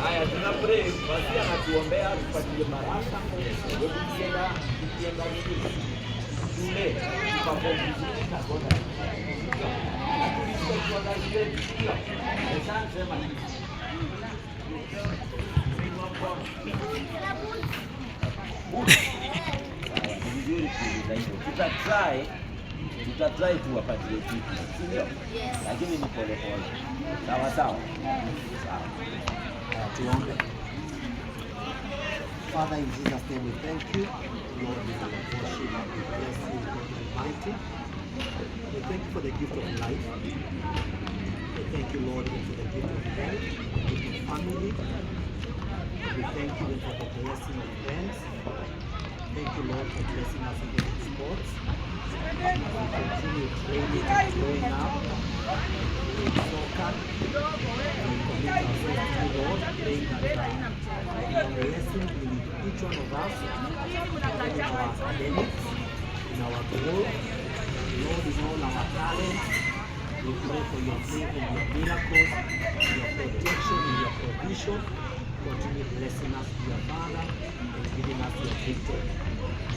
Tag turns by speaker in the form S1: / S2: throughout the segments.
S1: Haya, tunapray basi, anatuombea tupatie baraka. Tukienda shule perform vizuri na kwa tutatry tuwapatie kitu, sio? Lakini ni pole pole. Sawa sawa.
S2: Tuombe. Father, in Jesus' name we thank you. Lord, we worship you. We bless you, God Almighty. We thank you for the gift of life. We thank you, Lord, for the gift of health, the gift of family. We thank you for the blessing of friends. Thank you, Lord, for blessing us in the sports. As we continue training and growing up in soccer, we commit ourselves to you, Lord, praying that blessing in each one of us, in our academics, in our growth, Lord, in all our talents. We pray for your favor, your miracles, your protection, and your provision. Continue blessing us, dear Father, and giving us your victory.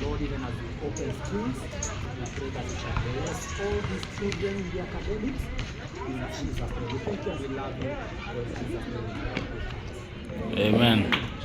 S2: Lord, even as we open schools, we pray that you shall bless all these children in the academics. In Jesus' name, we thank you and we love you. In Jesus' name, we pray.
S3: Amen.